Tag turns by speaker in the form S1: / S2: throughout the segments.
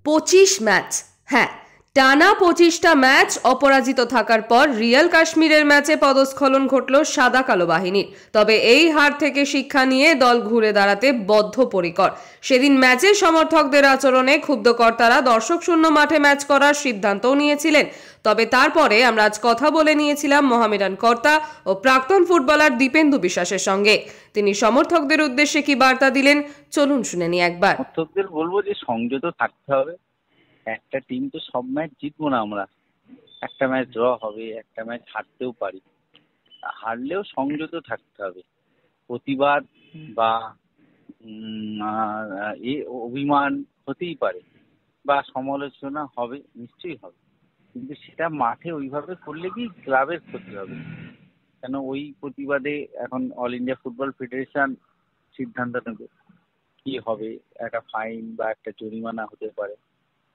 S1: 25 match, হ্যাঁ, টানা 25টা match অপরাজিত থাকার পর রিয়াল কাশ্মীরের ম্যাচে পদস্খলন ঘটল সাদা কালো বাহিনীর। তবে এই হার থেকে শিক্ষা নিয়ে দল ঘুরে দাঁড়াতে বদ্ধপরিকর। সেদিন ম্যাচের সমর্থকদের আচরণে ক্ষুব্ধ কর্তারা দর্শক শূন্য মাঠে ম্যাচ করার সিদ্ধান্তও নিয়েছিলেন। তবে তারপরে আমরা আজ কথা বলে নিয়েছিলাম মোহামেডান কর্তা ও প্রাক্তন ফুটবলার দীপেন্দু বিশ্বাসের সঙ্গে। তিনি সমর্থকদের উদ্দেশ্যে কি বার্তা দিলেন, চলুন শুনে নি একবার।
S2: সমর্থকদের বলবো যে সংযত থাকতে হবে। একটা টিম তো সব ম্যাচ জিতবো না আমরা, একটা ম্যাচ ড্র হবে, একটা ম্যাচ হারতেও পারি। হারলেও সংযত থাকতে হবে। প্রতিবাদ বা অভিমান হতেই পারে বা সমালোচনা হবে, নিশ্চয়ই হবে, কিন্তু সেটা মাঠে ওইভাবে করলে কি ক্লাবের ক্ষতি হবে। কেন ওই প্রতিবাদে এখন অল ইন্ডিয়া ফুটবল ফেডারেশন সিদ্ধান্ত নেবে কি হবে, একটা ফাইন বা একটা জরিমানা হতে পারে।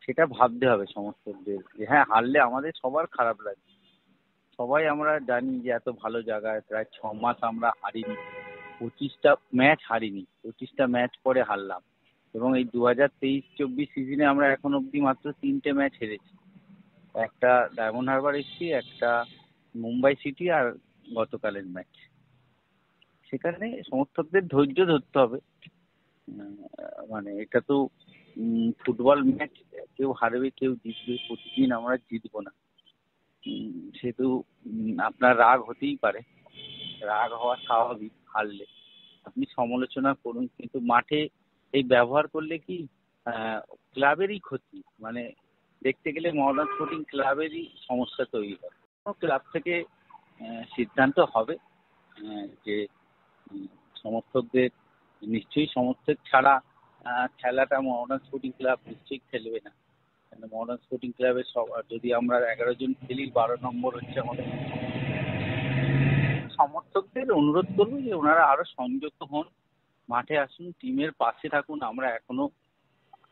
S2: সেটা ভাবতে হবে সমর্থকদের যে হ্যাঁ, হারলে আমাদের সবার খারাপ লাগে। সবাই আমরা জানি যে এত ভালো জায়গায় প্রায় 6 মাস আমরা হারিনি, 25টা ম্যাচ হারিনি, 25টা ম্যাচ পরে হারলাম। এবং এই 2023-24 সিজনে আমরা এখন অবধি মাত্র 3টে ম্যাচ হেরেছি। একটা ডায়মন্ড হারবার এসছি, একটা মুম্বাই সিটি, আর গতকালের ম্যাচ। সেখানে সমর্থকদের ধৈর্য ধরতে হবে। মানে এটা তো ফুটবল ম্যাচ, কেউ হারবে কেউ জিতবে, প্রতিদিন আমরা জিতবো না। সেহেতু আপনার রাগ হতেই পারে, রাগ হওয়া স্বাভাবিক হারলে। আপনি সমালোচনা করুন, কিন্তু মাঠে এই ব্যবহার করলে কি ক্লাবেরই ক্ষতি। মানে দেখতে গেলে মডার্ন স্পোর্টিং ক্লাবেরই সমস্যা তৈরি হয়। ক্লাব থেকে সিদ্ধান্ত হবে যে সমর্থকদের নিশ্চয়ই, সমর্থক ছাড়া খেলাটা মডার্ন স্পোর্টিং ক্লাব নিশ্চয়ই খেলবে না। কেন মডার্ন স্পোর্টিং ক্লাবের সব, যদি আমরা 11 জন খেলি, 12 নম্বর হচ্ছে আমাদের। সমর্থকদের অনুরোধ করবো যে ওনারা আরো সংযত হন, মাঠে আসুন, টিমের পাশে থাকুন। আমরা এখনো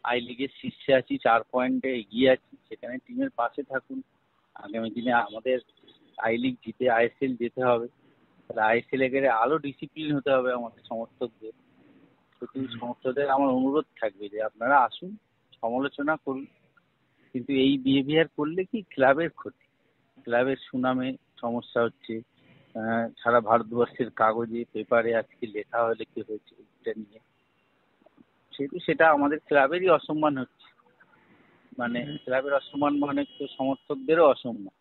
S2: আই লিগের শীর্ষে আছি, 4 পয়েন্টে এগিয়ে আছি, সেখানে টিমের পাশে থাকুন। আগামী দিনে আমাদের আই লিগ জিতে আইএসএল যেতে হবে, তাহলে আইএসএল এ গেলে আরো ডিসিপ্লিন হতে হবে আমাদের সমর্থকদের। শুধু সমর্থকদের আমার অনুরোধ থাকবে যে আপনারা আসুন, সমালোচনা করুন, কিন্তু এই বিহেভিয়ার করলে কি ক্লাবের ক্ষতি, ক্লাবের সুনামে সমস্যা হচ্ছে। সারা ভারতবর্ষের কাগজে পেপারে আজকে লেখা হলে কি হয়েছে এটা নিয়ে, সেহেতু সেটা আমাদের ক্লাবেরই অসম্মান হচ্ছে। মানে ক্লাবের অসম্মান মানে তো সমর্থকদেরও অসম্মান।